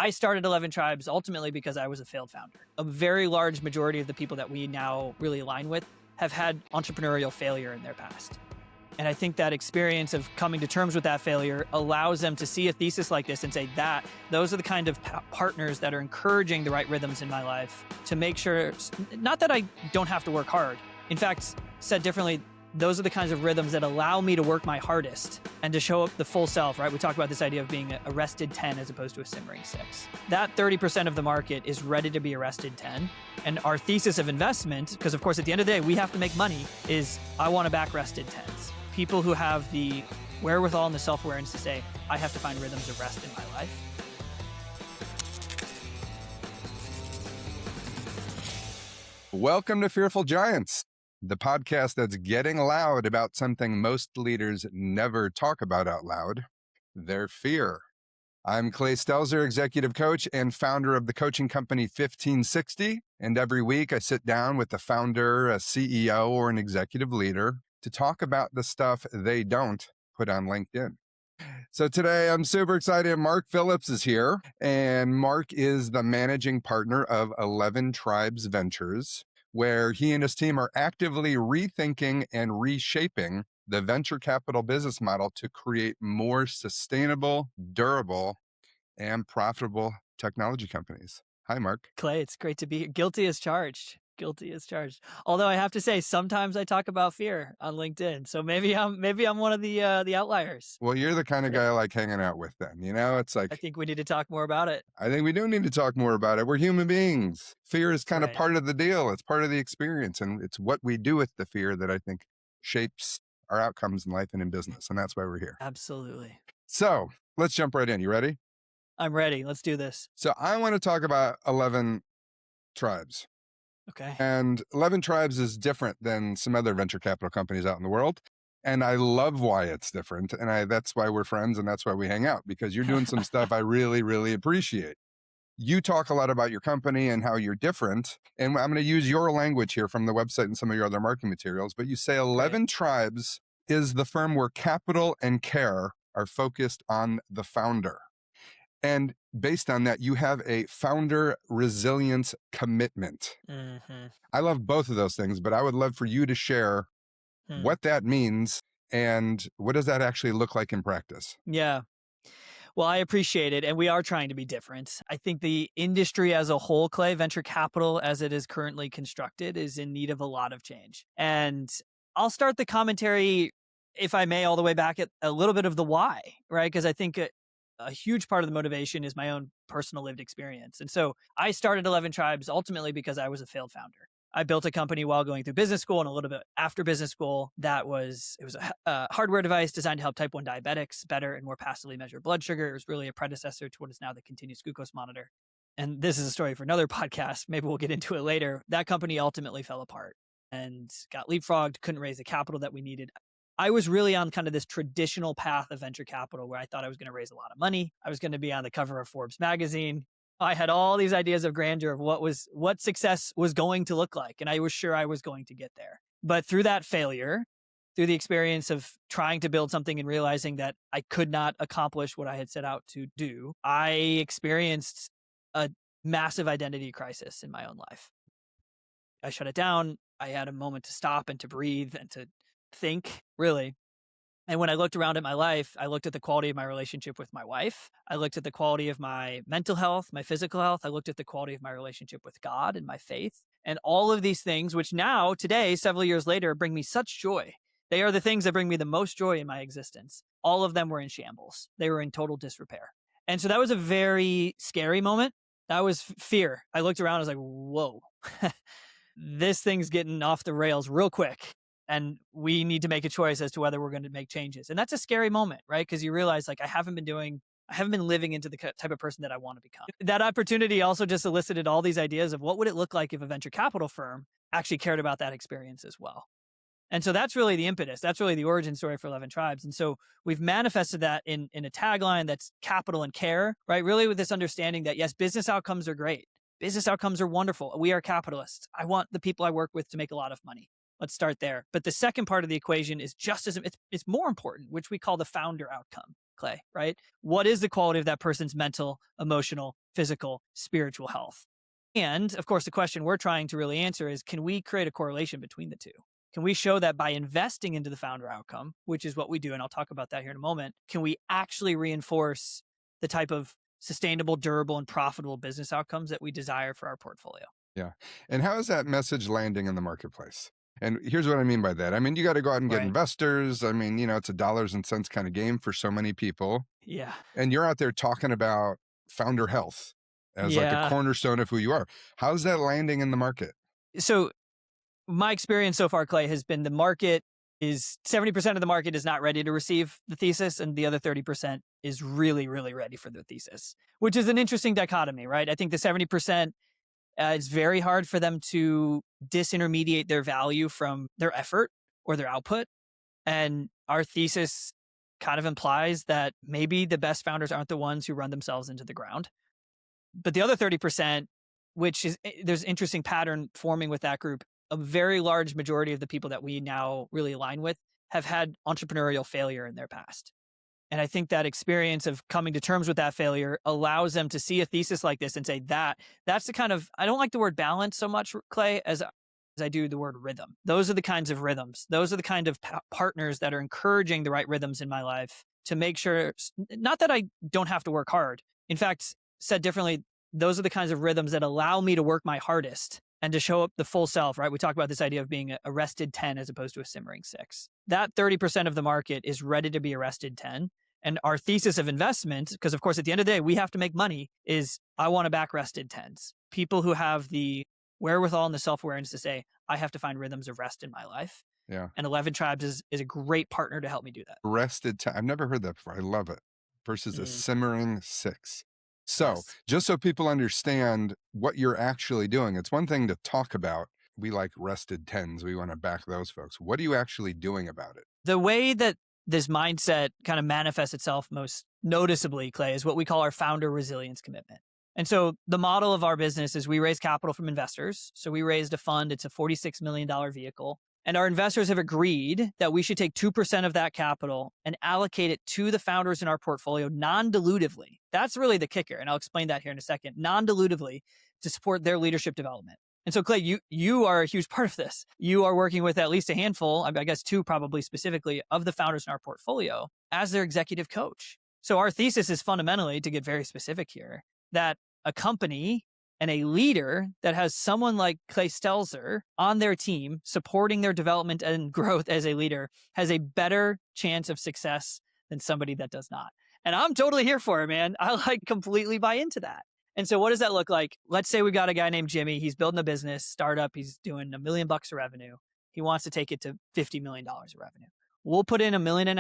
I started 11 Tribes ultimately because I was a failed founder. A very large majority of the people that we now really align with have had entrepreneurial failure in their past. And I think that experience of coming to terms with that failure allows them to see a thesis like this and say that those are the kind of partners that are encouraging the right rhythms in my life to make sure, not that I don't have to work hard. In fact, said differently, those are the kinds of rhythms that allow me to work my hardest and to show up the full self, right? We talk about this idea of being a rested 10 as opposed to a simmering 6. That 30% of the market is ready to be a rested 10. And our thesis of investment, because of course at the end of the day, we have to make money, is I want to back rested 10s. People who have the wherewithal and the self-awareness to say, I have to find rhythms of rest in my life. Welcome to Fearful Giants, the podcast that's getting loud about something most leaders never talk about out loud, their fear. I'm Clay Stelzer, executive coach and founder of the coaching company 1560. And every week I sit down with the founder, a CEO, or an executive leader to talk about the stuff they don't put on LinkedIn. So today I'm super excited. Mark Phillips is here, and Mark is the managing partner of 11 Tribes Ventures, where he and his team are actively rethinking and reshaping the venture capital business model to create more sustainable, durable, and profitable technology companies. Hi, Mark. Clay, it's great to be here. Guilty as charged. Guilty as charged. Although I have to say, sometimes I talk about fear on LinkedIn. So maybe I'm one of the outliers. Well, you're the kind of guy I like hanging out with then. You know, it's like, I think we need to talk more about it. I think we do need to talk more about it. We're human beings. Fear is kind of Right. part of the deal. It's part of the experience. And it's what we do with the fear that I think shapes our outcomes in life and in business. And that's why we're here. Absolutely. So let's jump right in. You ready? I'm ready. Let's do this. So I want to talk about 11 Tribes. Okay. And 11 Tribes is different than some other venture capital companies out in the world. And I love why it's different. And that's why we're friends and that's why we hang out, because you're doing some stuff I really, really appreciate. You talk a lot about your company and how you're different. And I'm going to use your language here from the website and some of your other marketing materials. But you say 11 Tribes is the firm where capital and care are focused on the founder. And based on that, you have a founder resilience commitment. Mm-hmm. I love both of those things, but I would love for you to share what that means and what does that actually look like in practice? Yeah. Well, I appreciate it. And we are trying to be different. I think the industry as a whole, Clay, venture capital as it is currently constructed, is in need of a lot of change. And I'll start the commentary, if I may, all the way back at a little bit of the why, right? Because I think a huge part of the motivation is my own personal lived experience. And so I started 11 Tribes ultimately because I was a failed founder. I built a company while going through business school and a little bit after business school it was a hardware device designed to help type 1 diabetics better and more passively measure blood sugar. It was really a predecessor to what is now the continuous glucose monitor. And this is a story for another podcast. Maybe we'll get into it later. That company ultimately fell apart and got leapfrogged, couldn't raise the capital that we needed. I was really on kind of this traditional path of venture capital where I thought I was going to raise a lot of money. I was going to be on the cover of Forbes magazine. I had all these ideas of grandeur of what success was going to look like. And I was sure I was going to get there. But through that failure, through the experience of trying to build something and realizing that I could not accomplish what I had set out to do, I experienced a massive identity crisis in my own life. I shut it down. I had a moment to stop and to breathe and to think, really. And when I looked around at my life, I looked at the quality of my relationship with my wife. I looked at the quality of my mental health, my physical health. I looked at the quality of my relationship with God and my faith. And all of these things, which now, today, several years later, bring me such joy. They are the things that bring me the most joy in my existence. All of them were in shambles. They were in total disrepair. And so that was a very scary moment. That was fear. I looked around, I was like, whoa, this thing's getting off the rails real quick. And we need to make a choice as to whether we're going to make changes. And that's a scary moment, right? Because you realize, like, I haven't been living into the type of person that I want to become. That opportunity also just elicited all these ideas of what would it look like if a venture capital firm actually cared about that experience as well. And so that's really the impetus. That's really the origin story for 11 Tribes. And so we've manifested that in a tagline that's capital and care, right? Really with this understanding that, yes, business outcomes are great. Business outcomes are wonderful. We are capitalists. I want the people I work with to make a lot of money. Let's start there. But the second part of the equation is just as, it's more important, which we call the founder outcome. Clay, right? What is the quality of that person's mental, emotional, physical, spiritual health? And of course, the question we're trying to really answer is, can we create a correlation between the two? Can we show that by investing into the founder outcome, which is what we do, and I'll talk about that here in a moment, can we actually reinforce the type of sustainable, durable, and profitable business outcomes that we desire for our portfolio? Yeah. And how is that message landing in the marketplace? And here's what I mean by that. I mean, you got to go out and get Right. investors. I mean, it's a dollars and cents kind of game for so many people. Yeah. And you're out there talking about founder health as like a Yeah. cornerstone of who you are. How's that landing in the market? So my experience so far, Clay, has been the market is 70% of the market is not ready to receive the thesis, and the other 30% is really, really ready for the thesis, which is an interesting dichotomy, right? I think the 70%, it's very hard for them to disintermediate their value from their effort or their output. And our thesis kind of implies that maybe the best founders aren't the ones who run themselves into the ground. But the other 30%, which is there's interesting pattern forming with that group, a very large majority of the people that we now really align with have had entrepreneurial failure in their past. And I think that experience of coming to terms with that failure allows them to see a thesis like this and say that's the kind of, I don't like the word balance so much, Clay, as I do the word rhythm. Those are the kinds of rhythms. Those are the kind of partners that are encouraging the right rhythms in my life to make sure, not that I don't have to work hard. In fact, said differently, those are the kinds of rhythms that allow me to work my hardest and to show up the full self, right? We talk about this idea of being a rested 10 as opposed to a simmering 6. That 30% of the market is ready to be a rested 10. And our thesis of investment, because of course, at the end of the day, we have to make money, is I want to back rested 10s. People who have the wherewithal and the self-awareness to say, I have to find rhythms of rest in my life. Yeah. And 11 Tribes is a great partner to help me do that. Rested time. I've never heard that before. I love it. Versus a Mm, simmering 6. So, yes. just so people understand what you're actually doing, it's one thing to talk about. We like rested 10s. We want to back those folks. What are you actually doing about it? The way that this mindset kind of manifests itself most noticeably, Clay, is what we call our founder resilience commitment. And so the model of our business is we raise capital from investors. So we raised a fund, it's a $46 million vehicle. And our investors have agreed that we should take 2% of that capital and allocate it to the founders in our portfolio non-dilutively. That's really the kicker. And I'll explain that here in a second. Non-dilutively to support their leadership development. And so, Clay, you are a huge part of this. You are working with at least a handful, I guess two probably specifically, of the founders in our portfolio as their executive coach. So our thesis is fundamentally, to get very specific here, that a company and a leader that has someone like Clay Stelzer on their team supporting their development and growth as a leader has a better chance of success than somebody that does not. And I'm totally here for it, man. I completely buy into that. And so what does that look like? Let's say we got a guy named Jimmy. He's building a business, startup. He's doing $1 million of revenue. He wants to take it to $50 million of revenue. We'll put in $1.5 million.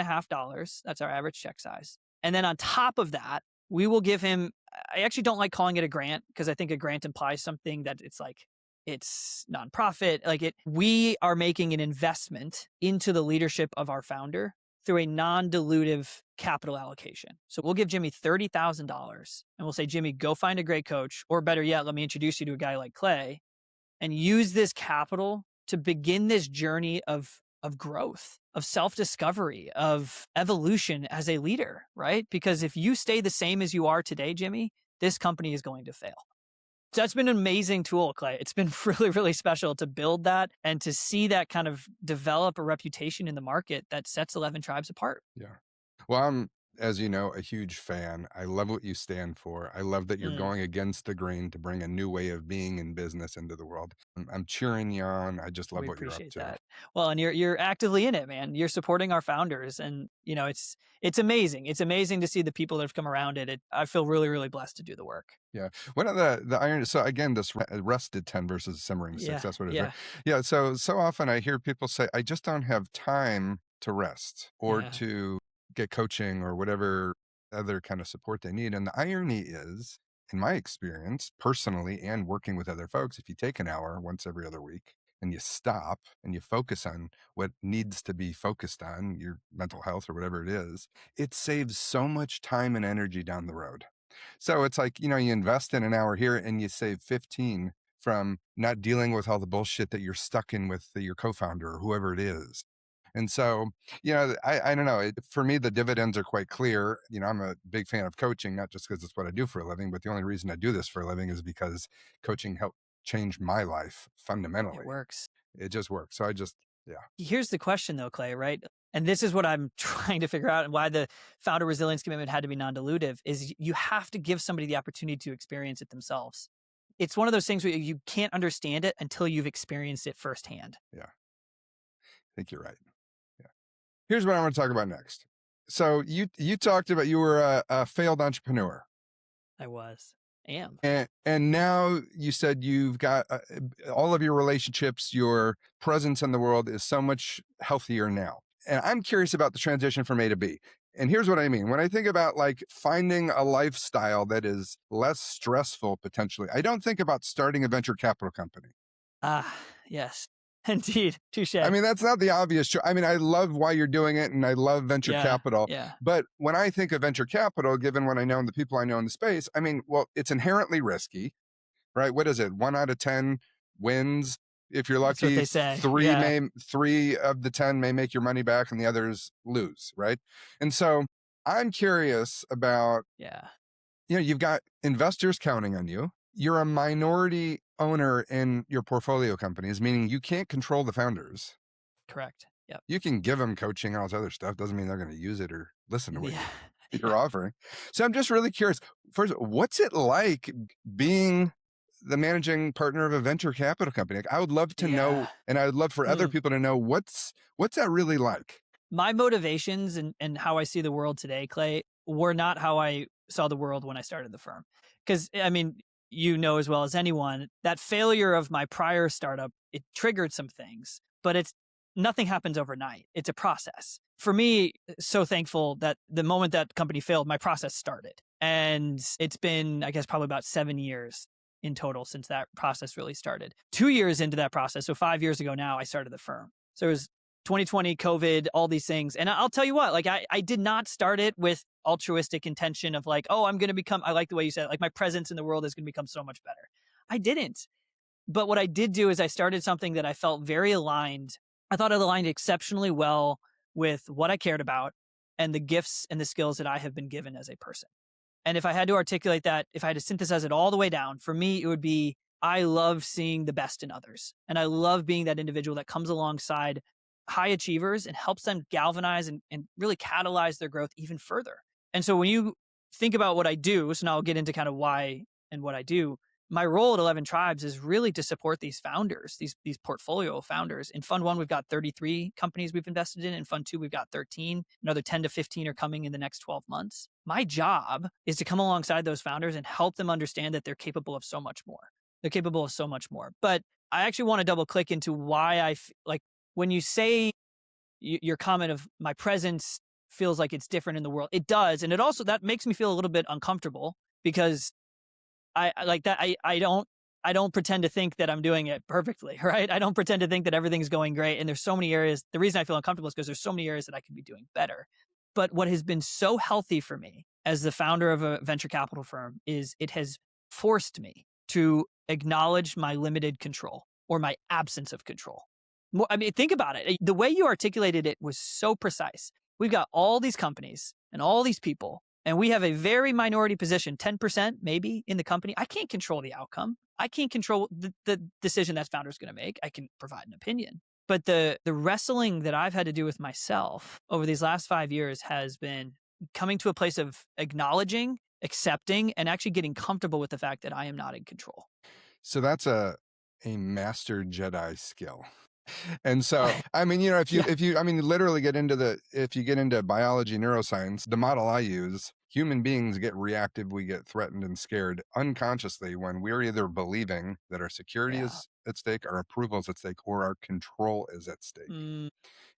That's our average check size. And then on top of that, we will give him, I actually don't like calling it a grant because I think a grant implies something that it's like, it's nonprofit. We are making an investment into the leadership of our founder through a non-dilutive capital allocation. So we'll give Jimmy $30,000 and we'll say, Jimmy, go find a great coach, or better yet, let me introduce you to a guy like Clay and use this capital to begin this journey of growth, of self-discovery, of evolution as a leader, right? Because if you stay the same as you are today, Jimmy, this company is going to fail. So that's been an amazing tool, Clay. It's been really, really special to build that and to see that kind of develop a reputation in the market that sets 11 Tribes apart. Yeah. Well, I'm, as you know, a huge fan. I love what you stand for. I love that you're Mm, going against the grain to bring a new way of being in business into the world. I'm cheering you on. I just love we what you're up appreciate to. that. Well, and you're actively in it, man. You're supporting our founders, and it's amazing. It's amazing to see the people that have come around it. I feel really, really blessed to do the work. Yeah. One of the iron. So again, this rested 10 versus simmering 6. Yeah, That's what it is, right? yeah, Yeah. So often I hear people say, I just don't have time to rest or yeah. to get coaching or whatever other kind of support they need. And the irony is, in my experience, personally and working with other folks, if you take an hour once every other week and you stop and you focus on what needs to be focused on, your mental health or whatever it is, it saves so much time and energy down the road. So it's like, you invest in an hour here and you save 15 from not dealing with all the bullshit that you're stuck in with your co-founder or whoever it is. And so, I don't know. For me, the dividends are quite clear. I'm a big fan of coaching, not just because it's what I do for a living, but the only reason I do this for a living is because coaching helped change my life It fundamentally. works. It just works. So yeah. Here's the question though, Clay, right? And this is what I'm trying to figure out and why the founder resilience commitment had to be non-dilutive is you have to give somebody the opportunity to experience it themselves. It's one of those things where you can't understand it until you've experienced it firsthand. Yeah. I think you're right. Yeah. Here's what I want to talk about next. So you talked about you were a failed entrepreneur. I was. Am. And now you said you've got all of your relationships, your presence in the world is so much healthier now. And I'm curious about the transition from A to B. And here's what I mean. When I think about like finding a lifestyle that is less stressful potentially, I don't think about starting a venture capital company. Ah, yes. Indeed. Touche. I mean, that's not the obvious. I mean, I love why you're doing it and I love venture Yeah. capital. Yeah. But when I think of venture capital, given what I know and the people I know in the space, I mean, well, it's inherently risky, right? What is it? 1 out of 10 wins. If you're That's what lucky, they say. Yeah. 3 of the 10 may make your money back and the others lose, right? And so I'm curious about, Yeah. you've got investors counting on you. You're a minority owner in your portfolio companies, meaning you can't control the founders. Correct. Yep. You can give them coaching and all this other stuff. Doesn't mean they're going to use it or listen to what Yeah. you're offering. So I'm just really curious. First, what's it like being the managing partner of a venture capital company? Like, I would love to know, Yeah. and I would love for other people to know what's that really like. My motivations and how I see the world today, Clay, were not how I saw the world when I started the firm. Because, I mean, you know as well as anyone, that failure of my prior startup, it triggered some things, but nothing happens overnight. It's a process. For me, so thankful that the moment that company failed, my process started. And it's been, I guess, probably about 7 years in total since that process really started. 2 years into that process, so 5 years ago now, I started the firm. So it was 2020, COVID, all these things. And I'll tell you what, like I did not start it with altruistic intention of like, oh, I'm going to become, I like the way you said it, like my presence in the world is going to become so much better. I didn't. But what I did do is I started something that I felt very aligned. I thought it aligned exceptionally well with what I cared about and the gifts and the skills that I have been given as a person. And if I had to articulate that, if I had to synthesize it all the way down, for me, it would be I love seeing the best in others. And I love being that individual that comes alongside high achievers and helps them galvanize and really catalyze their growth even further. And so when you think about what I do, so now I'll get into kind of why and what I do. My role at 11 Tribes is really to support these founders, these portfolio founders. In Fund 1, we've got 33 companies we've invested in. In Fund 2, we've got 13. Another 10 to 15 are coming in the next 12 months. My job is to come alongside those founders and help them understand that they're capable of so much more. They're capable of so much more. But I actually want to double click into why like when you say your comment of my presence feels like it's different in the world, it does. And it also, that makes me feel a little bit uncomfortable because I like that. I don't pretend to think that I'm doing it perfectly, right? I don't pretend to think that everything's going great. And there's so many areas. The reason I feel uncomfortable is because there's so many areas that I could be doing better. But what has been so healthy for me as the founder of a venture capital firm is it has forced me to acknowledge my limited control or my absence of control. I mean, think about it. The way you articulated it was so precise. We've got all these companies and all these people, and we have a very minority position, 10% maybe in the company. I can't control the outcome. I can't control the decision that founder is going to make. I can provide an opinion. But the wrestling that I've had to do with myself over these last 5 years has been coming to a place of acknowledging, accepting, and actually getting comfortable with the fact that I am not in control. So that's a master Jedi skill. And so, I mean, Yeah. I mean, literally if you get into biology, neuroscience, the model I use, human beings get reactive. We get threatened and scared unconsciously when we're either believing that our security Yeah. is at stake, our approval is at stake, or our control is at stake. Mm,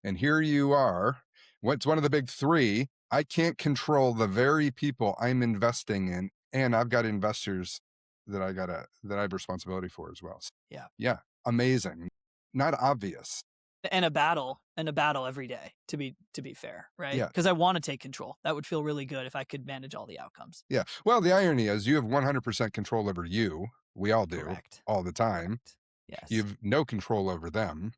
And here you are. What's one of the big three? I can't control the very people I'm investing in. And I've got investors that I have responsibility for as well. yeah. Yeah. Amazing. Not obvious. And a battle every day to be fair, right? Yeah. Because I want to take control. That would feel really good if I could manage all the outcomes. Yeah. Well, the irony is you have 100% control over you. We all do. Correct. All the time. Correct. Yes. You have no control over them,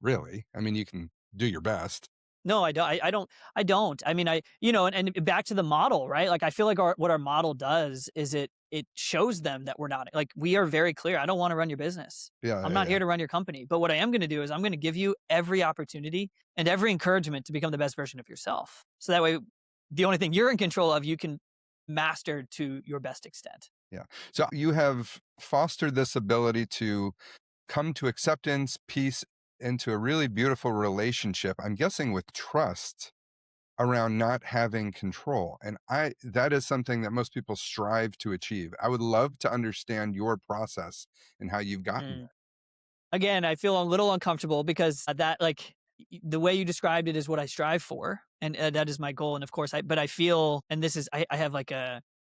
really. I mean, do your best. No, I don't. I don't. I mean, and back to the model, right? Like, I feel like what our model does is it shows them that we're not like we are very clear. I don't want to run your business. Yeah, I'm yeah, not yeah. here to run your company. But what I am going to do is I'm going to give you every opportunity and every encouragement to become the best version of yourself. So that way, the only thing you're in control of, you can master to your best extent. Yeah. So you have fostered this ability to come to acceptance, peace, into a really beautiful relationship. I'm guessing with trust around not having control. And that is something that most people strive to achieve. I would love to understand your process and how you've gotten Mm. there. Again, I feel a little uncomfortable because that like the way you described it is what I strive for, and that is my goal. And of course, but I feel, and this is, I have like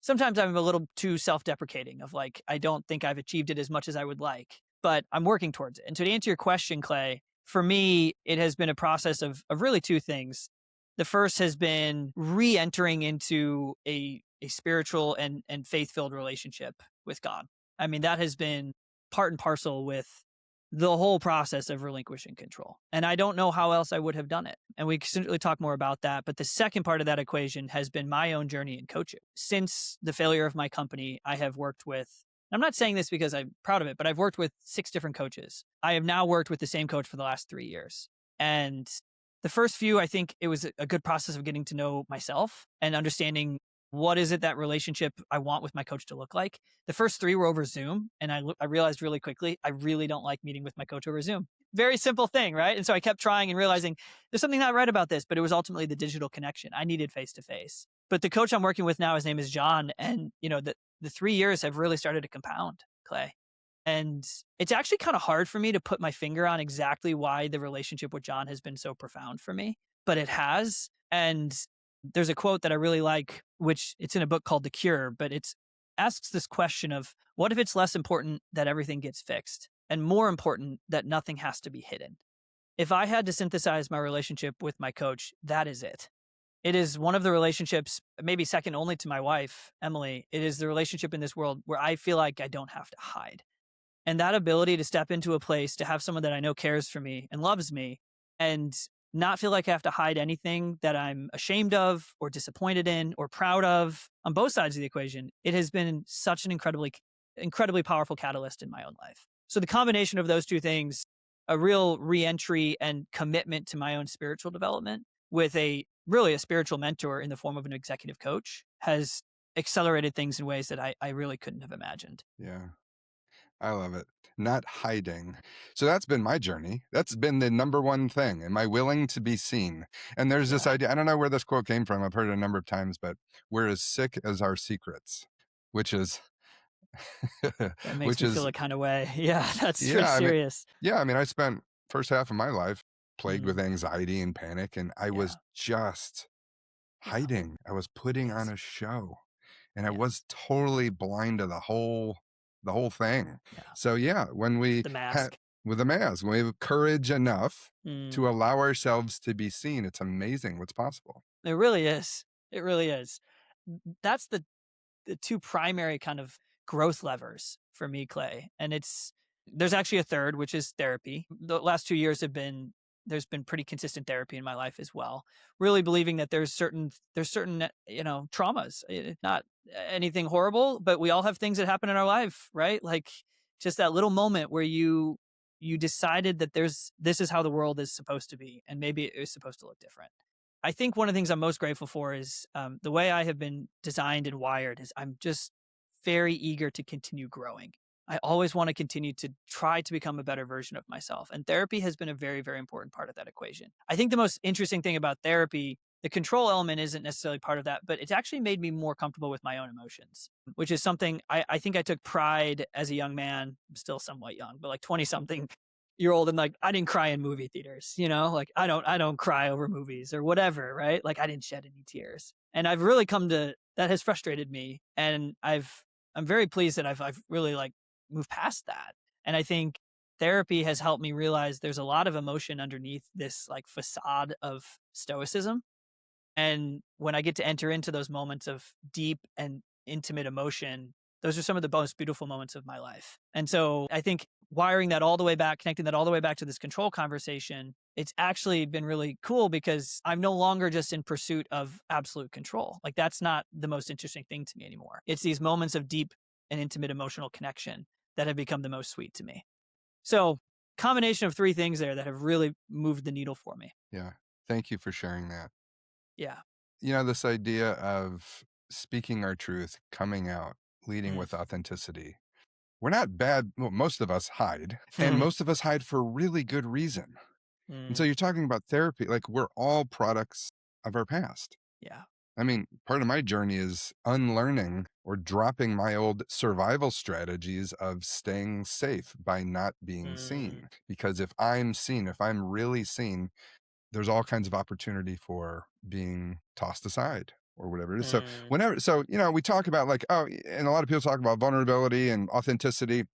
sometimes I'm a little too self-deprecating of like, I don't think I've achieved it as much as I would like, but I'm working towards it. And so to answer your question, Clay, for me, it has been a process of really two things. The first has been re-entering into a spiritual and faith-filled relationship with God. I mean, that has been part and parcel with the whole process of relinquishing control. And I don't know how else I would have done it. And we can certainly talk more about that. But the second part of that equation has been my own journey in coaching. Since the failure of my company, I have worked with, I'm not saying this because I'm proud of it, but I've worked with 6 different coaches. I have now worked with the same coach for the last 3 years. And the first few, I think it was a good process of getting to know myself and understanding what is it that relationship I want with my coach to look like. The first 3 were over Zoom, and I realized really quickly, I really don't like meeting with my coach over Zoom. Very simple thing, right? And so I kept trying and realizing there's something not right about this, but it was ultimately the digital connection. I needed face to face. But the coach I'm working with now, his name is John, and the 3 years have really started to compound, Clay. And it's actually kind of hard for me to put my finger on exactly why the relationship with John has been so profound for me, but it has. And there's a quote that I really like, which it's in a book called The Cure, but it's asks this question of what if it's less important that everything gets fixed and more important that nothing has to be hidden? If I had to synthesize my relationship with my coach, that is it. It is one of the relationships, maybe second only to my wife, Emily. It is the relationship in this world where I feel like I don't have to hide. And that ability to step into a place, to have someone that I know cares for me and loves me, and not feel like I have to hide anything that I'm ashamed of or disappointed in or proud of on both sides of the equation, it has been such an incredibly powerful catalyst in my own life. So the combination of those two things, a real reentry and commitment to my own spiritual development with a spiritual mentor in the form of an executive coach, has accelerated things in ways that I really couldn't have imagined. Yeah. I love it. Not hiding. So that's been my journey. That's been the number one thing. Am I willing to be seen? And there's this Yeah. idea. I don't know where this quote came from. I've heard it a number of times, but we're as sick as our secrets, which is, That makes which me feel is, a kind of way. Yeah, that's pretty yeah. serious. I mean, I spent first half of my life plagued with Mm, anxiety and panic, and I was yeah, just yeah, hiding. I was putting on yes, a show, and I yeah, was totally blind to the whole thing. yeah. So yeah, when we The had mask. with the mask, when we have courage enough Mm, to allow ourselves to be seen, it's amazing what's possible. it really is. It really is. That's the 2 primary kind of growth levers for me, Clay. And there's actually a third, which is therapy. The last 2 years there's been pretty consistent therapy in my life as well. Really believing that there's certain traumas, not anything horrible, but we all have things that happen in our life, right? Like just that little moment where you decided that this is how the world is supposed to be, and maybe it is supposed to look different. I think one of the things I'm most grateful for is the way I have been designed and wired is I'm just very eager to continue growing. I always want to continue to try to become a better version of myself. And therapy has been a very, very important part of that equation. I think the most interesting thing about therapy, the control element isn't necessarily part of that, but it's actually made me more comfortable with my own emotions, which is something I think I took pride as a young man. I'm still somewhat young, but like 20 something year old, and like I didn't cry in movie theaters, like I don't cry over movies or whatever, right? Like I didn't shed any tears. And I've really come to that has frustrated me, and I'm very pleased that I've really like moved past that. And I think therapy has helped me realize there's a lot of emotion underneath this like facade of stoicism. And when I get to enter into those moments of deep and intimate emotion, those are some of the most beautiful moments of my life. And so I think wiring that all the way back, connecting that all the way back to this control conversation, it's actually been really cool because I'm no longer just in pursuit of absolute control. Like that's not the most interesting thing to me anymore. It's these moments of deep and intimate emotional connection that have become the most sweet to me. So, combination of three things there that have really moved the needle for me. Yeah. Thank you for sharing that. Yeah. This idea of speaking our truth, coming out, leading Mm. with authenticity. We're not bad. Well, most of us hide, and most of us hide for really good reason. And so Mm. you're talking about therapy, like we're all products of our past. Yeah. I mean, part of my journey is unlearning or dropping my old survival strategies of staying safe by not being Mm. seen. Because if I'm seen, if I'm really seen, there's all kinds of opportunity for being tossed aside or whatever it is. So Mm. we talk about like, oh, and a lot of people talk about vulnerability and authenticity.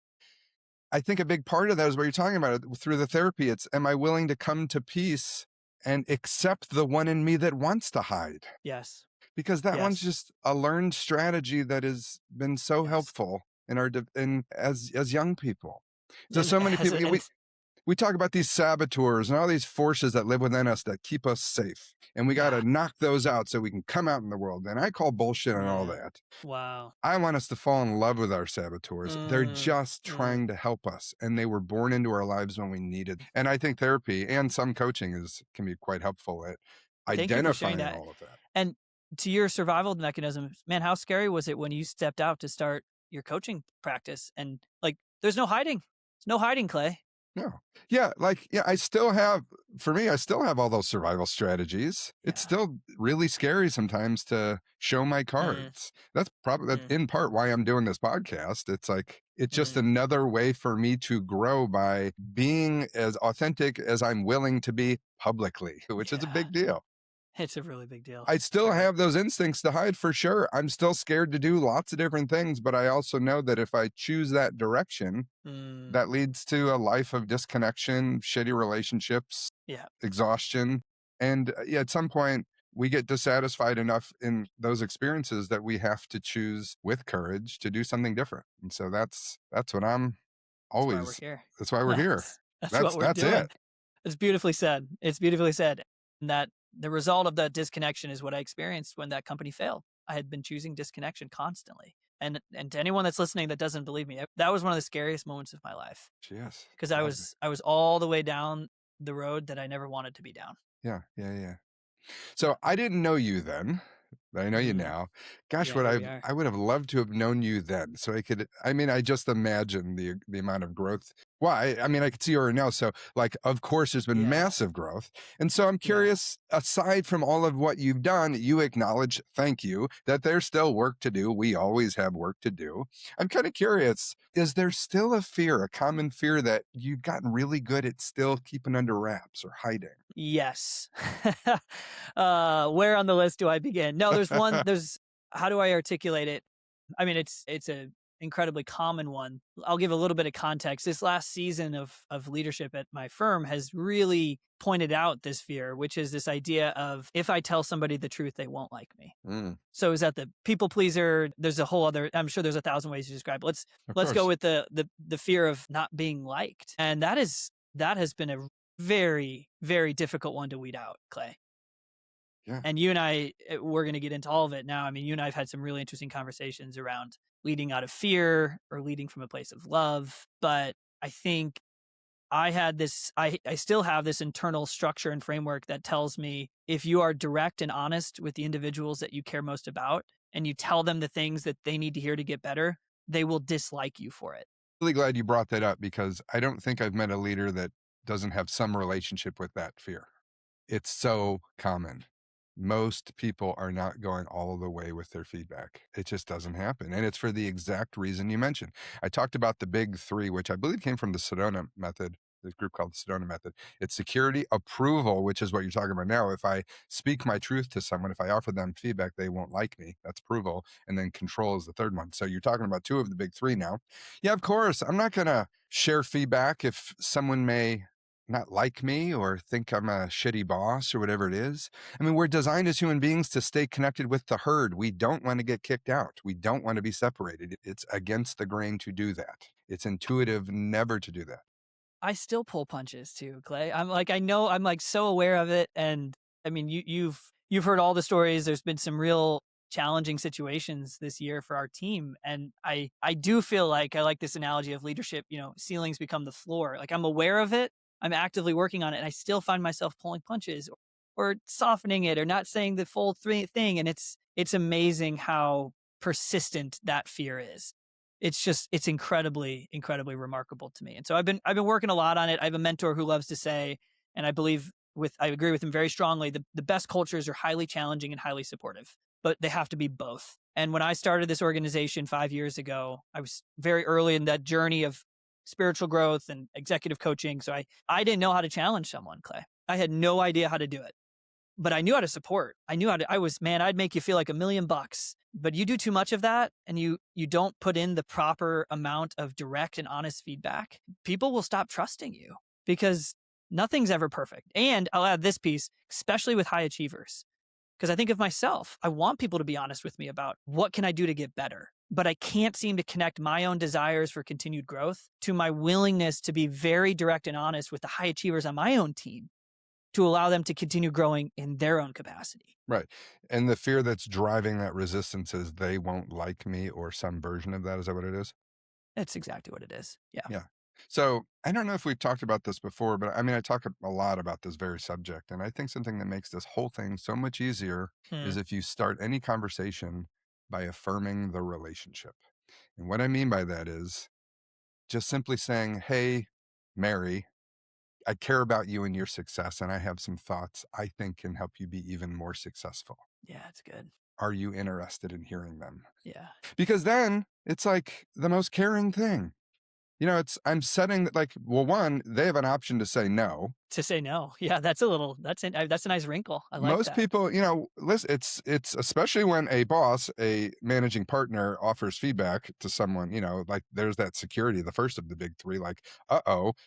I think a big part of that is what you're talking about through the therapy. It's, am I willing to come to peace and accept the one in me that wants to hide? Yes. Because that one's Yes. just a learned strategy that has been so Yes. helpful in as young people. So many As people, a, and we talk about these saboteurs and all these forces that live within us that keep us safe. And we got yeah. to knock those out so we can come out in the world. And I call bullshit on all Yeah. that. Wow. I want us to fall in love with our saboteurs. They're Mm. just Mm. trying to help us. And they were born into our lives when we needed. And I think therapy and some coaching can be quite helpful at Thank you for sharing identifying that. all of that. And to your survival mechanisms, man, how scary was it when you stepped out to start your coaching practice? And like, there's no hiding. There's no hiding, Clay. No. Yeah, like, yeah, I still have all those survival strategies. It's Yeah. still really scary sometimes to show my Mm. cards. That's Mm. in part why I'm doing this podcast. It's like, it's just Mm. another way for me to grow by being as authentic as I'm willing to be publicly, which is a Yeah. big deal. It's a really big deal. I It's still great. have those instincts to hide for sure. I'm still scared to do lots of different things, but I also know that if I choose that direction, Mm. that leads to a life of disconnection, shitty relationships, Yeah. exhaustion. And yeah, at some point, we get dissatisfied enough in those experiences that we have to choose with courage to do something different. And so that's what I'm That's why we're always. here. That's why we're here. That's what we're That's doing. it. It's beautifully said. It's beautifully said. And that the result of that disconnection is what I experienced when that company failed. I had been choosing disconnection constantly. And to anyone that's listening that doesn't believe me, that was one of the scariest moments of my life Yes, because gotta be. I was all the way down the road that I never wanted to be down. Yeah. Yeah. So I didn't know you then, but I know you Mm. now. Gosh, Yeah, here we are. I would have loved to have known you then. So I mean, I just imagine the amount of growth. Well, I mean, I could see her now. So like, of course, there's been Yeah. massive growth. And so I'm Yeah. curious, aside from all of what you've done, you acknowledge, thank you, that there's still work to do. We always have work to do. I'm kind of curious, is there still a common fear that you've gotten really good at still keeping under wraps or hiding? Yes. Where on the list do I begin? No, there's how do I articulate it? I mean, it's a incredibly common one. I'll give a little bit of context. This last season of leadership at my firm has really pointed out this fear, which is this idea of if I tell somebody the truth, they won't like me. Mm, So is that the people pleaser? There's a whole other, I'm sure there's 1,000 ways to describe it. of Let's go course. with the fear of not being liked. And that has been a very, very difficult one to weed out, Clay. Yeah. And you and I, we're going to get into all of it now. I mean, you and I have had some really interesting conversations around leading out of fear or leading from a place of love. But I think I still have this internal structure and framework that tells me if you are direct and honest with the individuals that you care most about and you tell them the things that they need to hear to get better, they will dislike you for it. Really glad you brought that up because I don't think I've met a leader that doesn't have some relationship with that fear. It's so common. Most people are not going all the way with their feedback. It just doesn't happen. And it's for the exact reason you mentioned. I talked about the big three, which I believe came from the Sedona method, this group called the Sedona method. It's security, approval, which is what you're talking about now. If I speak my truth to someone, if I offer them feedback, they won't like me. That's approval. And then control is the third one. So you're talking about two of the big three now. Yeah, of course. I'm not going to share feedback if someone may not like me or think I'm a shitty boss or whatever it is. I mean, we're designed as human beings to stay connected with the herd. We don't want to get kicked out. We don't want to be separated. It's against the grain to do that. It's intuitive never to do that. I still pull punches too, Clay. I'm like, I know, I'm like so aware of it. And I mean, you've heard all the stories. There's been some real challenging situations this year for our team. And I do feel like I like this analogy of leadership, ceilings become the floor. Like I'm aware of it. I'm actively working on it. And I still find myself pulling punches or softening it or not saying the full thing. And it's amazing how persistent that fear is. It's incredibly, incredibly remarkable to me. And so I've been working a lot on it. I have a mentor who loves to say, and I agree with him very strongly, the best cultures are highly challenging and highly supportive, but they have to be both. And when I started this organization 5 years ago, I was very early in that journey of spiritual growth and executive coaching. So I didn't know how to challenge someone, Clay. I had no idea how to do it, but I knew how to support. I'd make you feel like $1,000,000, but you do too much of that and you don't put in the proper amount of direct and honest feedback. People will stop trusting you because nothing's ever perfect. And I'll add this piece, especially with high achievers, because I think of myself. I want people to be honest with me about what can I do to get better, but I can't seem to connect my own desires for continued growth to my willingness to be very direct and honest with the high achievers on my own team to allow them to continue growing in their own capacity. Right. And the fear that's driving that resistance is they won't like me or some version of that. Is that what it is? That's exactly what it is. Yeah. Yeah. So I don't know if we've talked about this before, but I mean, I talk a lot about this very subject. And I think something that makes this whole thing so much easier is if you start any conversation by affirming the relationship. And what I mean by that is just simply saying, hey, Mary, I care about you and your success, and I have some thoughts I think can help you be even more successful. Yeah, it's good. Are you interested in hearing them? Yeah. Because then it's like the most caring thing. I'm setting like, well, one, they have an option to say no. To say no. Yeah, that's a nice wrinkle. I like Most that. people, listen, it's especially when a boss, a managing partner offers feedback to someone, like there's that security, the first of the big three, like,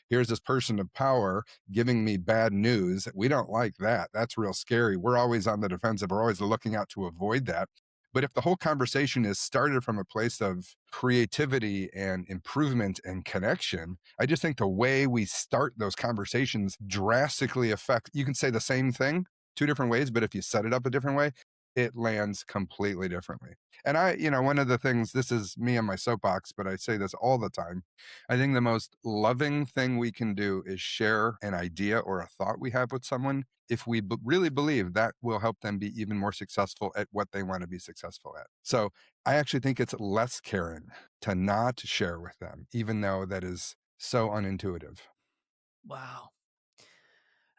here's this person of power giving me bad news. We don't like that. That's real scary. We're always on the defensive. We're always looking out to avoid that. But if the whole conversation is started from a place of creativity and improvement and connection, I just think the way we start those conversations drastically affect, you can say the same thing two different ways, but if you set it up a different way, it lands completely differently. And one of the things, this is me on my soapbox, but I say this all the time. I think the most loving thing we can do is share an idea or a thought we have with someone if we really believe that will help them be even more successful at what they want to be successful at. So I actually think it's less caring to not share with them, even though that is so unintuitive. Wow.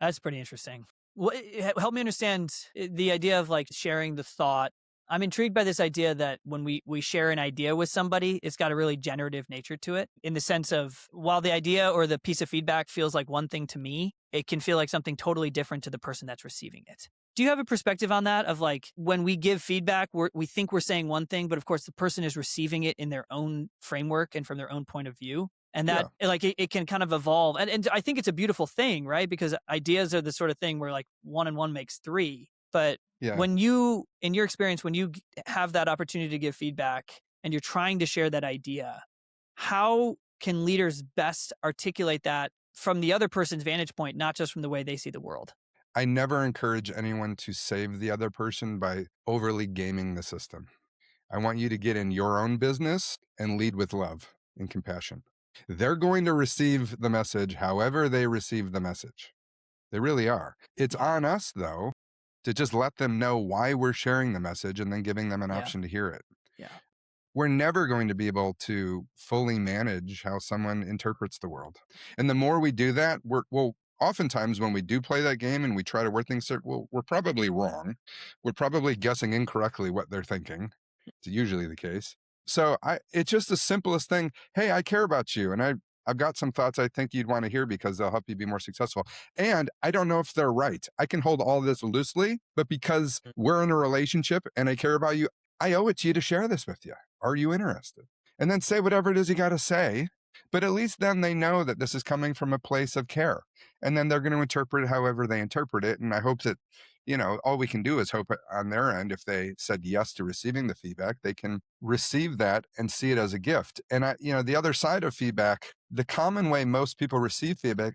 That's pretty interesting. Help me understand the idea of like sharing the thought. I'm intrigued by this idea that when we share an idea with somebody, it's got a really generative nature to it, in the sense of while the idea or the piece of feedback feels like one thing to me, it can feel like something totally different to the person that's receiving it. Do you have a perspective on that of like when we give feedback, we think we're saying one thing, but of course the person is receiving it in their own framework and from their own point of view? And that like it can kind of evolve. And I think it's a beautiful thing, right? Because ideas are the sort of thing where like 1 and 1 makes 3. But when you, in your experience, when you have that opportunity to give feedback and you're trying to share that idea, how can leaders best articulate that from the other person's vantage point, not just from the way they see the world? I never encourage anyone to save the other person by overly gaming the system. I want you to get in your own business and lead with love and compassion. They're going to receive the message however they receive the message. They really are. It's on us, though, to just let them know why we're sharing the message and then giving them an option to hear it. Yeah. We're never going to be able to fully manage how someone interprets the world. And the more we do that, oftentimes when we do play that game and we try to word things, we're probably wrong. We're probably guessing incorrectly what they're thinking. It's usually the case. So it's just the simplest thing. Hey, I care about you. And I've got some thoughts I think you'd want to hear because they'll help you be more successful. And I don't know if they're right. I can hold all this loosely, but because we're in a relationship and I care about you, I owe it to you to share this with you. Are you interested? And then say whatever it is you got to say. But at least then they know that this is coming from a place of care. And then they're going to interpret it however they interpret it. And I hope that, all we can do is hope on their end, if they said yes to receiving the feedback, they can receive that and see it as a gift. And the other side of feedback, the common way most people receive feedback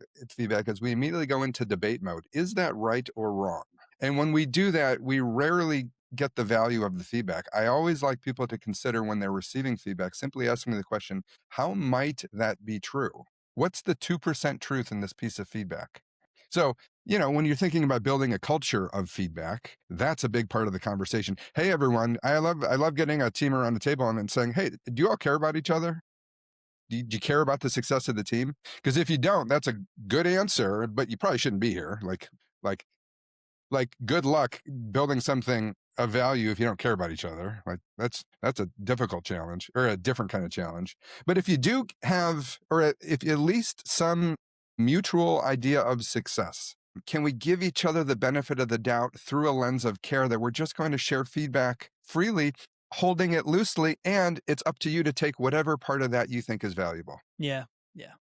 is we immediately go into debate mode. Is that right or wrong? And when we do that, we rarely get the value of the feedback. I always like people to consider when they're receiving feedback, simply asking the question, how might that be true? What's the 2% truth in this piece of feedback? So, when you're thinking about building a culture of feedback, that's a big part of the conversation. Hey, everyone, I love getting a team around the table and then saying, hey, do you all care about each other? Do you care about the success of the team? Because if you don't, that's a good answer, but you probably shouldn't be here. Like good luck building something of value if you don't care about each other. Like that's a difficult challenge, or a different kind of challenge. But if you do have, or if at least some mutual idea of success, can we give each other the benefit of the doubt through a lens of care that we're just going to share feedback freely, holding it loosely, and it's up to you to take whatever part of that you think is valuable. Yeah. Yeah.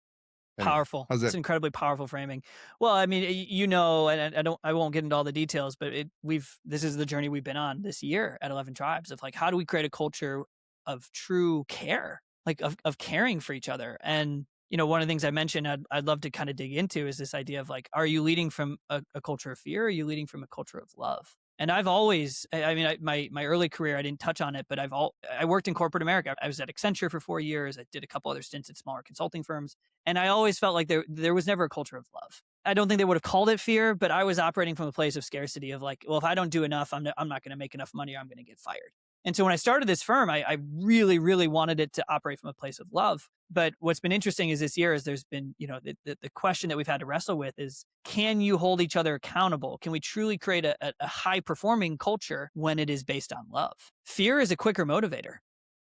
Anyway, Powerful. It's incredibly powerful framing. Well, I mean, and I won't get into all the details, but this is the journey we've been on this year at 11 Tribes of like, how do we create a culture of true care, like of caring for each other? And, one of the things I mentioned, I'd love to kind of dig into is this idea of like, are you leading from a culture of fear? Or are you leading from a culture of love? And I've always, my early career, I didn't touch on it, but I worked in corporate America. I was at Accenture for 4 years. I did a couple other stints at smaller consulting firms. And I always felt like there was never a culture of love. I don't think they would have called it fear, but I was operating from a place of scarcity of like, well, if I don't do enough, I'm not going to make enough money, or I'm going to get fired. And so when I started this firm, I really, really wanted it to operate from a place of love. But what's been interesting is this year is there's been, the question that we've had to wrestle with is, can you hold each other accountable? Can we truly create a high performing culture when it is based on love? Fear is a quicker motivator.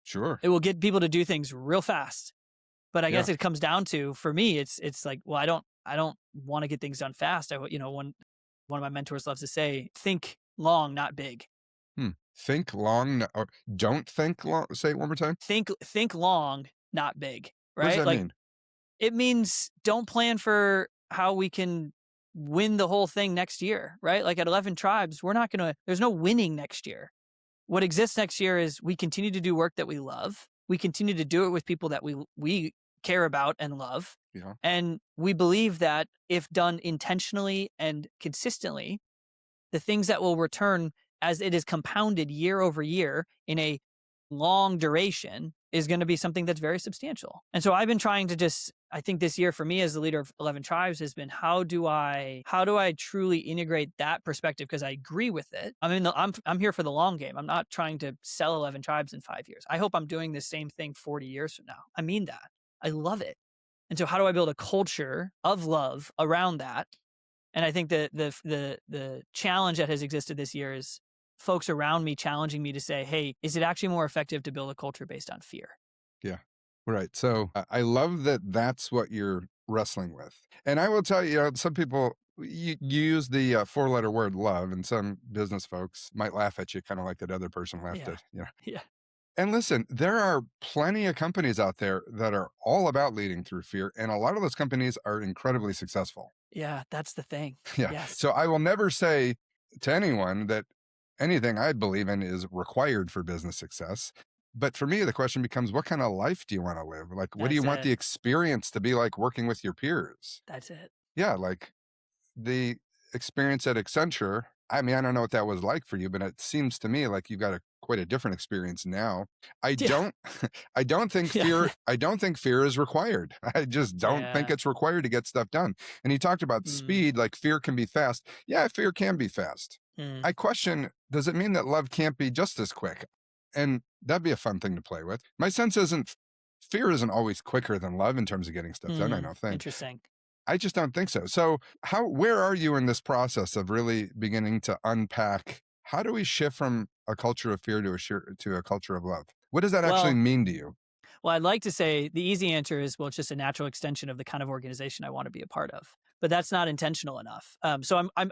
Sure. It will get people to do things real fast. But I guess it comes down to, for me, it's like, well, I don't want to get things done fast. One of my mentors loves to say, think long, not big. Think long, or don't think long. Say it one more time. Think long, not big. Right? What does that mean? It means don't plan for how we can win the whole thing next year, right? Like at 11 Tribes, there's no winning next year. What exists next year is we continue to do work that we love. We continue to do it with people that we care about and love. Yeah. And we believe that if done intentionally and consistently, the things that will return as it is compounded year over year in a long duration is going to be something that's very substantial. And so I've been trying to I think this year for me as the leader of 11 Tribes has been, how do I truly integrate that perspective? Because I agree with it. I mean, I'm here for the long game. I'm not trying to sell 11 Tribes in 5 years. I hope I'm doing the same thing 40 years from now. I mean that. I love it. And so how do I build a culture of love around that? And I think the challenge that has existed this year is folks around me challenging me to say, hey, is it actually more effective to build a culture based on fear? Yeah, right. So I love that that's what you're wrestling with. And I will tell you, some people, you use the 4-letter word love, and some business folks might laugh at you, kind of like that other person laughed at. Yeah. And listen, there are plenty of companies out there that are all about leading through fear. And a lot of those companies are incredibly successful. Yeah, that's the thing. Yeah. Yes. So I will never say to anyone that anything I believe in is required for business success. But for me, the question becomes, what kind of life do you want to live? Like, what do you want the experience to be like working with your peers? That's it. Yeah. Like the experience at Accenture. I mean, I don't know what that was like for you, but it seems to me like you've got quite a different experience now. I don't think fear is required. I just don't think it's required to get stuff done. And you talked about speed, like fear can be fast. Yeah, fear can be fast. I question, does it mean that love can't be just as quick? And that'd be a fun thing to play with. My sense fear isn't always quicker than love in terms of getting stuff done, I don't think. Interesting. I just don't think so. So where are you in this process of really beginning to unpack, how do we shift from a culture of fear to a culture of love? What does that actually mean to you? Well, I'd like to say the easy answer is, well, it's just a natural extension of the kind of organization I want to be a part of. But that's not intentional enough. So I'm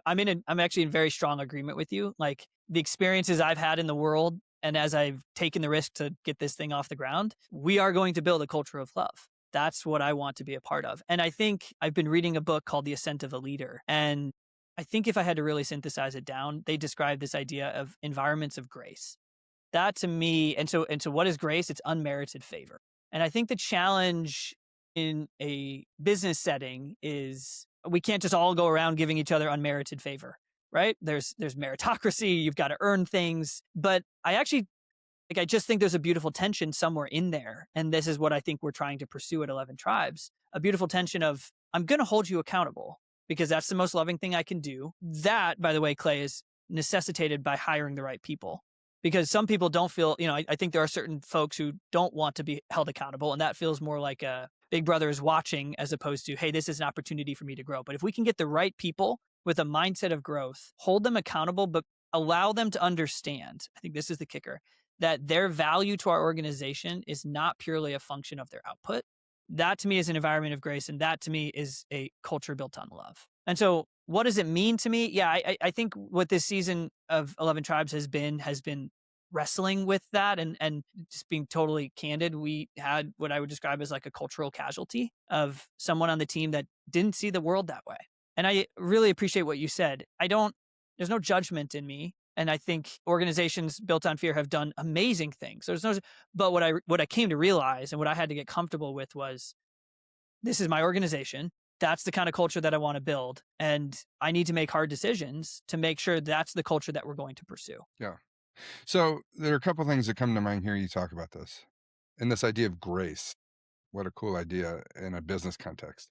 actually in very strong agreement with you. Like the experiences I've had in the world, and as I've taken the risk to get this thing off the ground, we are going to build a culture of love. That's what I want to be a part of. And I think I've been reading a book called The Ascent of a Leader. And I think if I had to really synthesize it down, they describe this idea of environments of grace. That to me, and so what is grace? It's unmerited favor. And I think the challenge in a business setting is we can't just all go around giving each other unmerited favor, right? There's meritocracy, you've got to earn things. But I just think there's a beautiful tension somewhere in there. And this is what I think we're trying to pursue at 11 Tribes, a beautiful tension of I'm going to hold you accountable because that's the most loving thing I can do. That, by the way, Clay, is necessitated by hiring the right people. Because some people don't feel, I think there are certain folks who don't want to be held accountable. And that feels more like a big brother is watching as opposed to, hey, this is an opportunity for me to grow. But if we can get the right people with a mindset of growth, hold them accountable, but allow them to understand, I think this is the kicker, that their value to our organization is not purely a function of their output. That to me is an environment of grace. And that to me is a culture built on love. And so what does it mean to me? Yeah, I think what this season of 11 Tribes has been wrestling with that and just being totally candid. We had what I would describe as like a cultural casualty of someone on the team that didn't see the world that way. And I really appreciate what you said. There's no judgment in me. And I think organizations built on fear have done amazing things. But what I came to realize and what I had to get comfortable with was this is my organization. That's the kind of culture that I want to build. And I need to make hard decisions to make sure that's the culture that we're going to pursue. Yeah. So there are a couple things that come to mind here. You talk about this and this idea of grace. What a cool idea in a business context.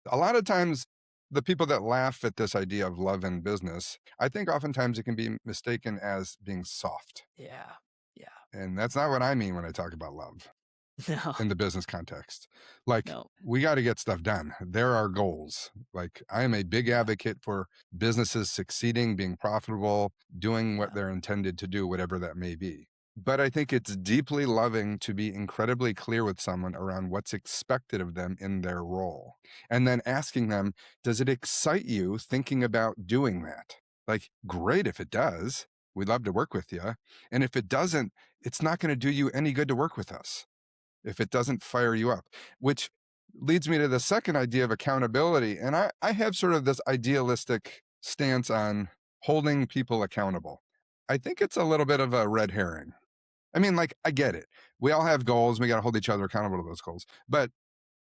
A lot of times, the people that laugh at this idea of love in business, I think oftentimes it can be mistaken as being soft. Yeah. Yeah. And that's not what I mean when I talk about love No, in the business context. Like, no. we got to get stuff done. There are goals. Like, I am a big Yeah. advocate for businesses succeeding, being profitable, doing what Yeah. they're intended to do, whatever that may be. But I think it's deeply loving to be incredibly clear with someone around what's expected of them in their role. And then asking them, does it excite you thinking about doing that? Like, great if it does. We'd love to work with you. And if it doesn't, it's not going to do you any good to work with us if it doesn't fire you up, which leads me to the second idea of accountability. And I have sort of this idealistic stance on holding people accountable. I think it's a little bit of a red herring. I mean, like, I get it. We all have goals. We got to hold each other accountable to those goals. But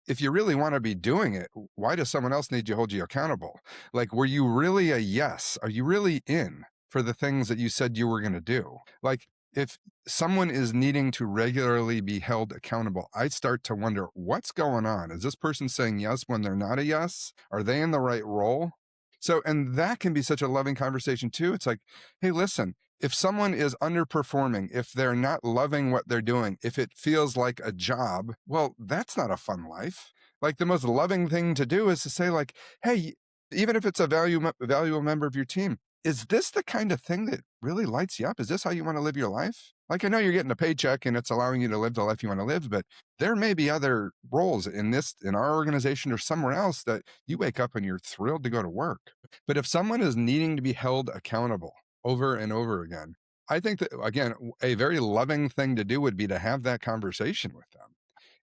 if you really want to be doing it, why does someone else need to hold you accountable? Like, were you really a yes? Are you really in for the things that you said you were going to do? Like, if someone is needing to regularly be held accountable, I start to wonder what's going on. Is this person saying yes when they're not a yes? Are they in the right role? So, and that can be such a loving conversation too. It's like, hey, listen, if someone is underperforming, if they're not loving what they're doing, if it feels like a job, well, that's not a fun life. Like, the most loving thing to do is to say, like, hey, even if it's a valuable member of your team, is this the kind of thing that really lights you up? Is this how you want to live your life? Like, I know you're getting a paycheck and it's allowing you to live the life you want to live, but there may be other roles in our organization or somewhere else that you wake up and you're thrilled to go to work. But if someone is needing to be held accountable over and over again, I think that, again, a very loving thing to do would be to have that conversation with them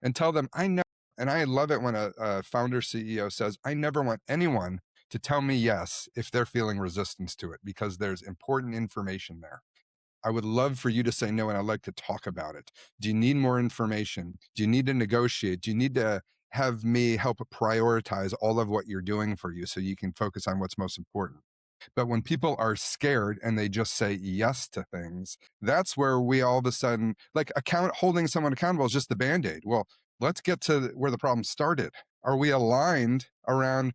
and tell them, I know, and I love it when a founder CEO says, I never want anyone to tell me yes if they're feeling resistance to it, because there's important information there. I would love for you to say no, and I'd like to talk about it. Do you need more information? Do you need to negotiate? Do you need to have me help prioritize all of what you're doing for you so you can focus on what's most important? But when people are scared and they just say yes to things, that's where we all of a sudden, like, holding someone accountable is just the Band-Aid. Well, let's get to where the problem started. Are we aligned around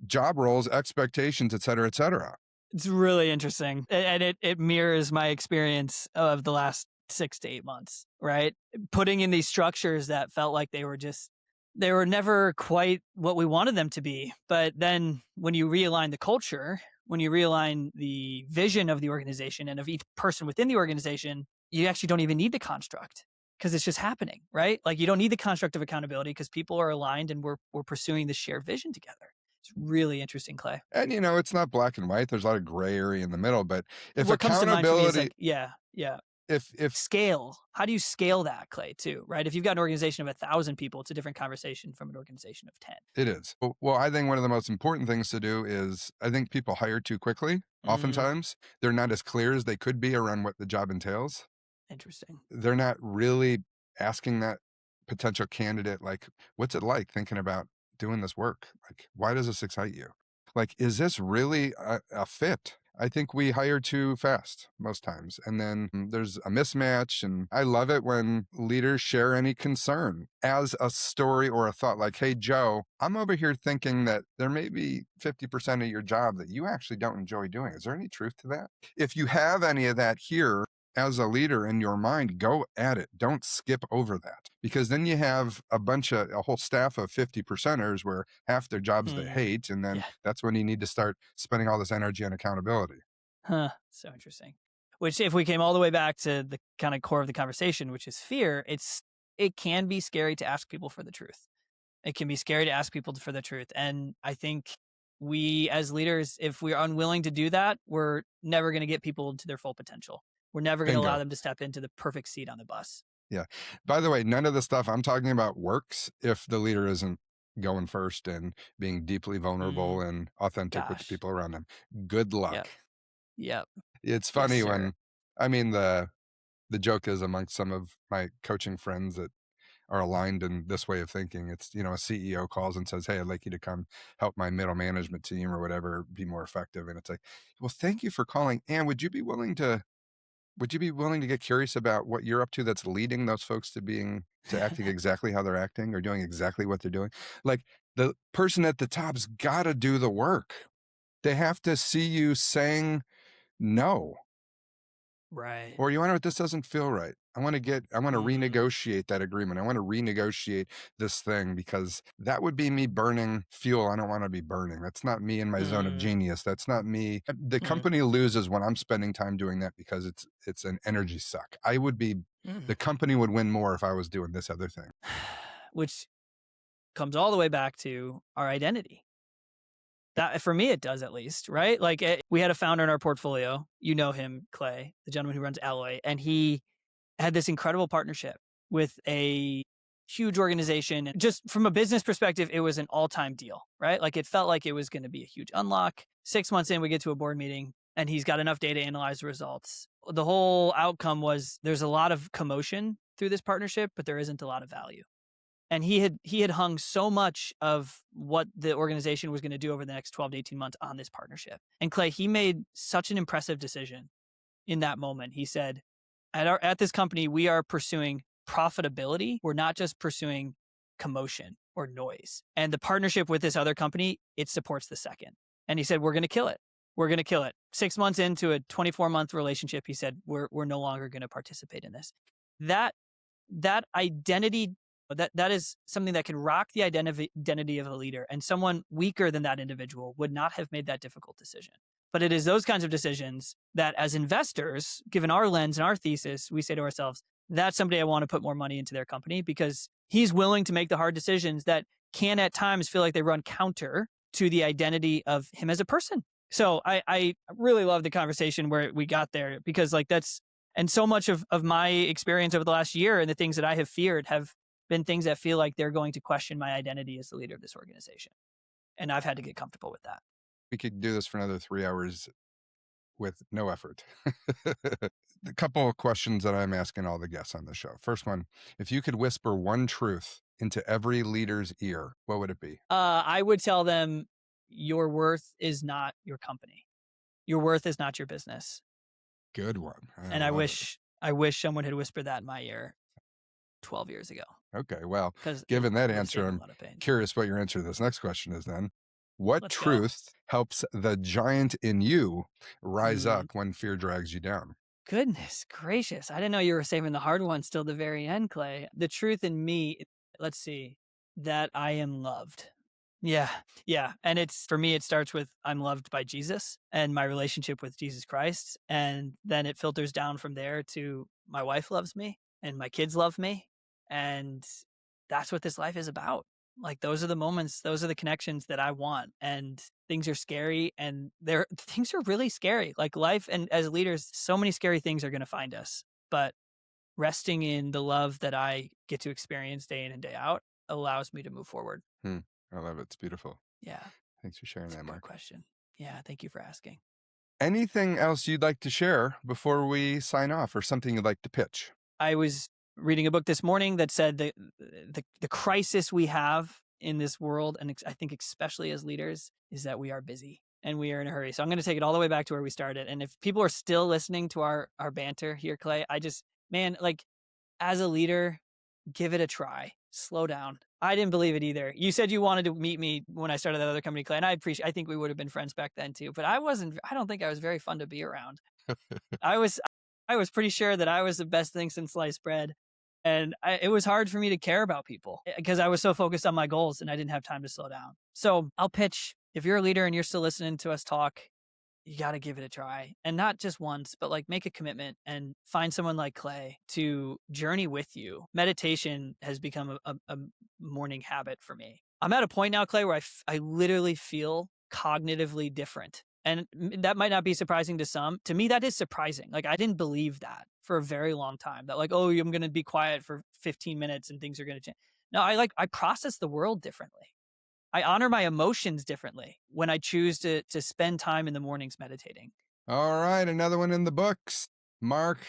job roles, expectations, et cetera, et cetera? It's really interesting. And it mirrors my experience of the last 6 to 8 months, right? Putting in these structures that felt like they were never quite what we wanted them to be. But then when you realign the culture, when you realign the vision of the organization and of each person within the organization, you actually don't even need the construct because it's just happening, right? Like, you don't need the construct of accountability because people are aligned and we're pursuing this shared vision together. It's really interesting, Clay. And, it's not black and white. There's a lot of gray area in the middle. But if What comes to mind for me is accountability, like, yeah, yeah. if Scale. How do you scale that, Clay, too, right? If you've got an organization of 1,000 people, it's a different conversation from an organization of 10. it is. Well, I think one of the most important things to do is I think people hire too quickly. Mm, Oftentimes, they're not as clear as they could be around what the job entails. interesting. They're not really asking that potential candidate, like, what's it like thinking about doing this work? Like, why does this excite you? Like, is this really a fit? I think we hire too fast most times. And then there's a mismatch. And I love it when leaders share any concern as a story or a thought like, hey, Joe, I'm over here thinking that there may be 50% of your job that you actually don't enjoy doing. Is there any truth to that? If you have any of that here, as a leader in your mind, go at it. Don't skip over that, because then you have a whole staff of 50 percenters where half their jobs they Mm, hate. And then yeah. that's when you need to start spending all this energy on accountability. Huh. So interesting. Which, if we came all the way back to the kind of core of the conversation, which is fear, it can be scary to ask people for the truth. It can be scary to ask people for the truth. And I think we as leaders, if we're unwilling to do that, we're never going to get people to their full potential. We're never going to allow Bingo. them to step into the perfect seat on the bus. Yeah. By the way, none of the stuff I'm talking about works if the leader isn't going first and being deeply vulnerable Mm, and authentic with the gosh. people around them. Good Yep. luck. Yep. It's Yes, funny sir. when, I mean, the joke is amongst some of my coaching friends that are aligned in this way of thinking. It's, a CEO calls and says, hey, I'd like you to come help my middle management team or whatever be more effective. And it's like, well, thank you for calling. And would you be willing to get curious about what you're up to that's leading those folks to acting exactly how they're acting or doing exactly what they're doing? Like, the person at the top's got to do the work. They have to see you saying no. Right. Or, you know what, this doesn't feel right. I want to Mm, renegotiate that agreement. I want to renegotiate this thing, because that would be me burning fuel I don't want to be burning. That's not me in my zone of mm, genius. That's not me. The mm, company loses when I'm spending time doing that, because it's an energy suck. mm. The company would win more if I was doing this other thing. Which comes all the way back to our identity. That, for me, it does, at least, right? Like, we had a founder in our portfolio. You know him, Clay, the gentleman who runs Alloy, and he had this incredible partnership with a huge organization. Just from a business perspective, it was an all-time deal, right? Like, it felt like it was going to be a huge unlock. 6 months in, we get to a board meeting, and he's got enough data to analyze the results. The whole outcome was there's a lot of commotion through this partnership, but there isn't a lot of value. And he had hung so much of what the organization was going to do over the next 12 to 18 months on this partnership. And Clay, he made such an impressive decision in that moment. He said, at this company, we are pursuing profitability. We're not just pursuing commotion or noise. And the partnership with this other company, it supports the second. And he said, we're going to kill it. We're going to kill it. 6 months into a 24-month relationship, he said, we're no longer going to participate in this. That identity, that is something that can rock the identity of a leader, and someone weaker than that individual would not have made that difficult decision. But it is those kinds of decisions that, as investors, given our lens and our thesis, we say to ourselves, that's somebody I want to put more money into their company, because he's willing to make the hard decisions that can at times feel like they run counter to the identity of him as a person. So I really love the conversation where we got there, because like and so much of my experience over the last year and the things that I have feared have been things that feel like they're going to question my identity as the leader of this organization. And I've had to get comfortable with that. We could do this for another 3 hours with no effort. A couple of questions that I'm asking all the guests on the show. First one, if you could whisper one truth into every leader's ear, what would it be? I would tell them, your worth is not your company. Your worth is not your business. Good one. I And I love it. wish someone had whispered that in my ear 12 years ago, Okay, well, because it given that would have answer, saved me a I'm lot of pain. curious what your answer to this next question is then. What Let's go. truth helps the giant in you rise Mm, up when fear drags you down? goodness gracious. I didn't know you were saving the hard ones till the very end, Clay. The truth in me, let's see, that I am loved. Yeah. Yeah. And for me, it starts with I'm loved by Jesus and my relationship with Jesus Christ. And then it filters down from there to my wife loves me and my kids love me. And that's what this life is about. Like, those are the moments, those are the connections that I want. And things are scary, and things are really scary. Like, life, and as leaders, so many scary things are going to find us. but resting in the love that I get to experience day in and day out allows me to move forward. I love it. It's beautiful. Yeah. Thanks for sharing That's a that, good Mark. question. Yeah. Thank you for asking. Anything else you'd like to share before we sign off, or something you'd like to pitch? I was reading a book this morning that said that the crisis we have in this world, and I think especially as leaders, is that we are busy and we are in a hurry. So I'm going to take it all the way back to where we started. And if people are still listening to our banter here, Clay, man, like as a leader, give it a try. Slow down. I didn't believe it either. You said you wanted to meet me when I started that other company, Clay, and I think we would have been friends back then too. But I don't think I was very fun to be around. I was pretty sure that I was the best thing since sliced bread. And it was hard for me to care about people because I was so focused on my goals and I didn't have time to slow down. So I'll pitch, if you're a leader and you're still listening to us talk, you got to give it a try, and not just once, but like make a commitment and find someone like Clay to journey with you. Meditation has become a morning habit for me. I'm at a point now, Clay, where I literally feel cognitively different. And that might not be surprising to some. To me, that is surprising. Like, I didn't believe that for a very long time, that like, oh, I'm going to be quiet for 15 minutes and things are going to change. No, I process the world differently. I honor my emotions differently when I choose to spend time in the mornings meditating. All right, another one in the books. Mark,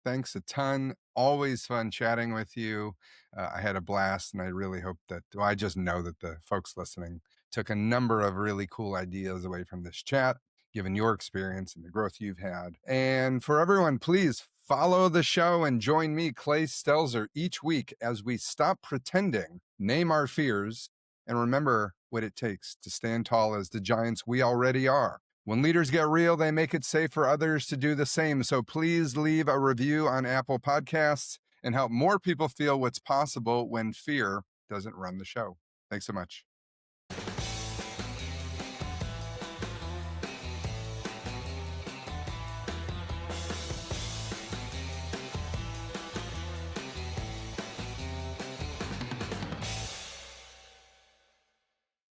thanks a ton. Always fun chatting with you. I had a blast, and I really hope that, well, I just know that the folks listening took a number of really cool ideas away from this chat, given your experience and the growth you've had. And for everyone, please follow the show and join me, Clay Stelzer, each week as we stop pretending, name our fears, and remember what it takes to stand tall as the giants we already are. When leaders get real, they make it safe for others to do the same. So please leave a review on Apple Podcasts and help more people feel what's possible when fear doesn't run the show. Thanks so much.